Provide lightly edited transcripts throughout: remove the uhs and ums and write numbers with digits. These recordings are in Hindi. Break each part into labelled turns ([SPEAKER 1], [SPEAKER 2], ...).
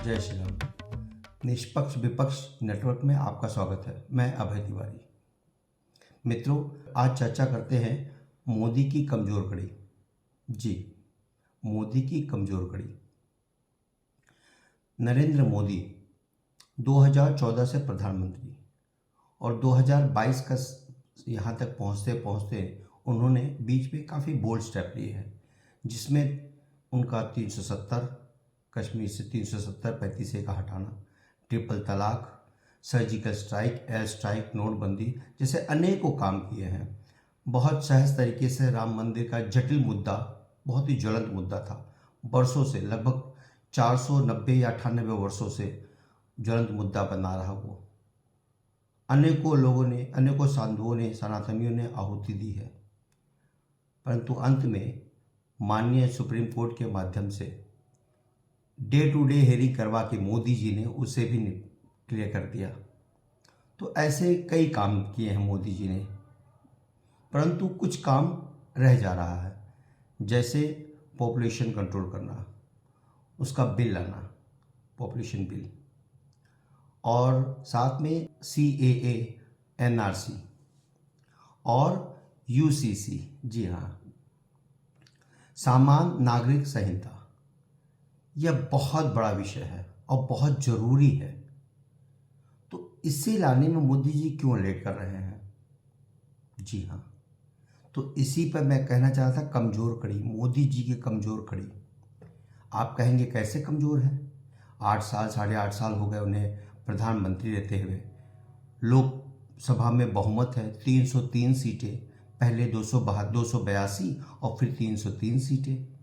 [SPEAKER 1] जय श्री राम। निष्पक्ष विपक्ष नेटवर्क में आपका स्वागत है। मैं अभय तिवारी। मित्रों, आज चर्चा करते हैं मोदी की कमजोर कड़ी। जी, मोदी की कमजोर कड़ी। नरेंद्र मोदी 2014 से प्रधानमंत्री और 2022 का यहाँ तक पहुँचते पहुँचते उन्होंने बीच में काफ़ी बोल्ड स्टेप लिए हैं, जिसमें उनका 370 कश्मीर से 370 35A का हटाना, ट्रिपल तलाक, सर्जिकल स्ट्राइक, एयर स्ट्राइक, नोटबंदी जैसे अनेकों काम किए हैं। बहुत सहज तरीके से राम मंदिर का जटिल मुद्दा, बहुत ही ज्वलंत मुद्दा था, वर्षों से, लगभग 490 या 98 वर्षों से ज्वलंत मुद्दा बना रहा वो। अनेकों लोगों ने, अनेकों साधुओं ने, सनातनियों ने आहुति दी है, परंतु अंत में माननीय सुप्रीम कोर्ट के माध्यम से डे टू डे हेयरिंग करवा के मोदी जी ने उसे भी क्लियर कर दिया। तो ऐसे कई काम किए हैं मोदी जी ने, परंतु कुछ काम रह जा रहा है, जैसे पॉपुलेशन कंट्रोल करना, उसका बिल लाना, पॉपुलेशन बिल, और साथ में CAA, NRC और UCC, जी हाँ, सामान्य नागरिक संहिता। यह बहुत बड़ा विषय है और बहुत ज़रूरी है। तो इसे लाने में मोदी जी क्यों लेट कर रहे हैं? जी हाँ, तो इसी पर मैं कहना चाहता था, कमज़ोर कड़ी, मोदी जी की कमज़ोर कड़ी। आप कहेंगे कैसे कमज़ोर है? 8 साल, 8.5 साल हो गए उन्हें प्रधानमंत्री रहते हुए। लोकसभा में बहुमत है 303 सीटें, पहले 282 और फिर 303 सीटें।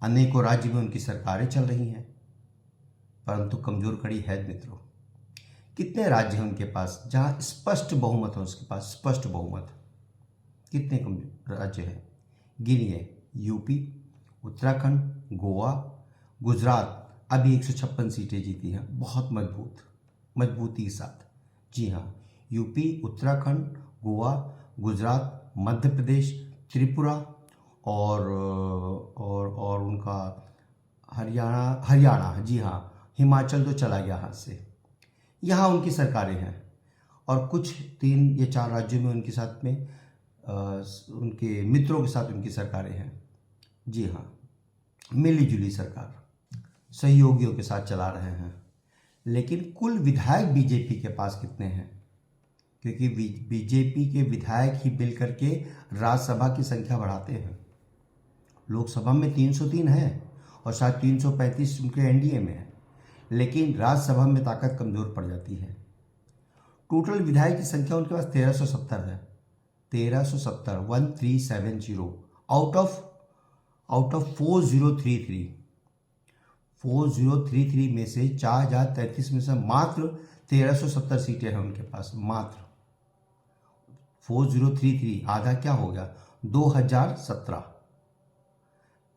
[SPEAKER 1] अनेकों राज्य में उनकी सरकारें चल रही हैं, परंतु कमजोर कड़ी है मित्रों। कितने राज्य हैं उनके पास जहां स्पष्ट बहुमत है? उसके पास स्पष्ट बहुमत कितने राज्य हैं? गिनिए, यूपी, उत्तराखंड, गोवा, गुजरात अभी 156 सीटें जीती हैं, बहुत मजबूती के साथ। जी हाँ, यूपी, उत्तराखंड, गोवा, गुजरात, मध्य प्रदेश, त्रिपुरा और उनका हरियाणा, जी हाँ, हिमाचल तो चला गया हाथ से। यहाँ उनकी सरकारें हैं, और कुछ 3 या 4 राज्यों में उनके साथ में उनके मित्रों के साथ उनकी सरकारें हैं। जी हाँ, मिली जुली सरकार, सहयोगियों के साथ चला रहे हैं। लेकिन कुल विधायक बीजेपी के पास कितने हैं? क्योंकि बीजेपी के विधायक ही मिल करके राज्यसभा की संख्या बढ़ाते हैं। लोकसभा में 303 है और शायद 335 उनके NDA में है, लेकिन राज्यसभा में ताकत कमज़ोर पड़ जाती है। टोटल विधायक की संख्या उनके पास 1370 है। 1370 आउट ऑफ 4033 में से 4033 में से मात्र 1370 सीटें हैं उनके पास। मात्र 4033, आधा क्या हो गया? 2017,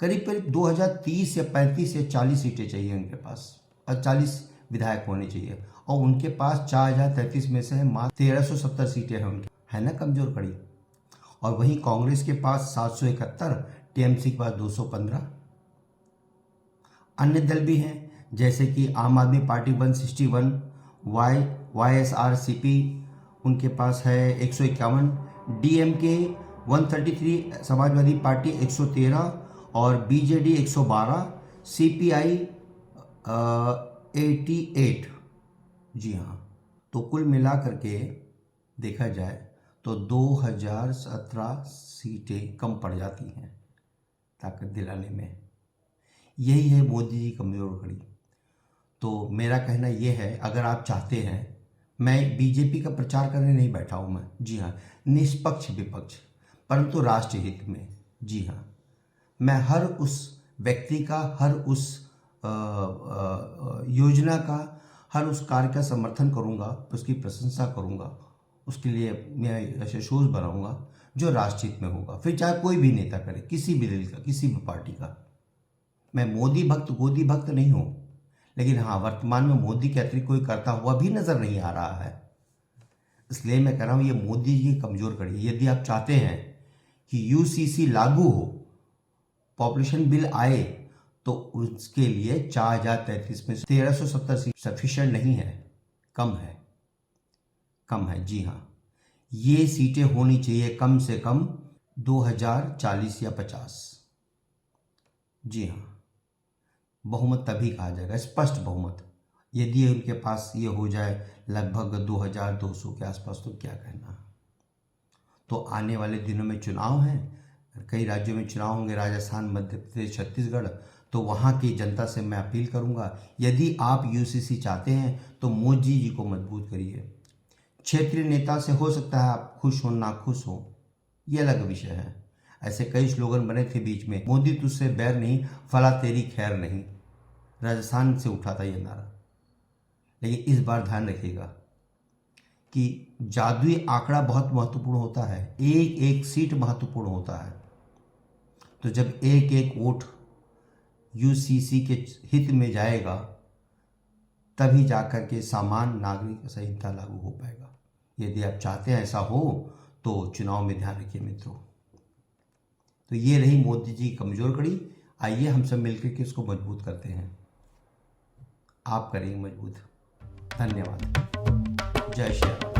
[SPEAKER 1] करीब 2030 या 35 या 40 सीटें चाहिए उनके पास, और 40 विधायक होने चाहिए, और उनके पास 4033 में से मात्र 1370 सीटें हैं उनके, है ना कमजोर कड़ी। और वहीं कांग्रेस के पास 771, TMC के पास 215। अन्य दल भी हैं, जैसे कि आम आदमी पार्टी 161, YSRCP उनके पास है 151, DMK 133, समाजवादी पार्टी 113 और BJD 112, CPI 88। जी हाँ, तो कुल मिला करके देखा जाए तो 2017 सीटें कम पड़ जाती हैं ताकत दिलाने में। यही है मोदी जी कमजोर कड़ी। तो मेरा कहना यह है, अगर आप चाहते हैं, मैं बीजेपी का प्रचार करने नहीं बैठा हूँ मैं, जी हाँ, निष्पक्ष विपक्ष, परंतु राष्ट्र हित में। जी हाँ, मैं हर उस व्यक्ति का, हर उस योजना का, हर उस कार्य का समर्थन करूँगा, उसकी प्रशंसा करूँगा, उसके लिए मैं ऐसे शोज बनाऊँगा जो राष्ट्र हित में होगा, फिर चाहे कोई भी नेता करे, किसी भी दल का, किसी भी पार्टी का। मैं मोदी भक्त नहीं हूँ, लेकिन हाँ, वर्तमान में मोदी के अतिरिक्त कोई करता हुआ भी नजर नहीं आ रहा है। इसलिए मैं कह रहा हूँ, ये मोदी जी की कमजोर कड़ी। यदि आप चाहते हैं कि UCC लागू हो, पॉपुलेशन बिल आए, तो उसके लिए 4033 में 1370 सीट सफिशिएंट नहीं है, कम है, कम है। जी हाँ, ये सीटें होनी चाहिए कम से कम 2040 या 50। जी हाँ, बहुमत तभी कहा जाएगा, स्पष्ट बहुमत। यदि उनके पास ये हो जाए लगभग 2200 के आसपास, तो क्या कहना। तो आने वाले दिनों में चुनाव हैं, कई राज्यों में चुनाव होंगे, राजस्थान, मध्य प्रदेश, छत्तीसगढ़। तो वहाँ की जनता से मैं अपील करूँगा, यदि आप यूसीसी चाहते हैं तो मोदी जी को मजबूत करिए। क्षेत्रीय नेता से हो सकता है आप खुश हो ना खुश हो, ये अलग विषय है। ऐसे कई स्लोगन बने थे बीच में, मोदी तुझसे बैर नहीं, फला तेरी खैर नहीं, राजस्थान से उठा था ये नारा। लेकिन इस बार ध्यान रखिएगा कि जादुई आंकड़ा बहुत महत्वपूर्ण होता है, एक एक सीट महत्वपूर्ण होता है। तो जब एक एक वोट यूसीसी के हित में जाएगा, तभी जाकर के सामान्य नागरिक संहिता लागू हो पाएगा। यदि आप चाहते हैं ऐसा हो तो चुनाव में ध्यान रखिए मित्रों। तो ये रही मोदी जी की कमजोर कड़ी, आइए हम सब मिलकर के इसको मजबूत करते हैं। आप करेंगे मजबूत। धन्यवाद। जय श्री राम।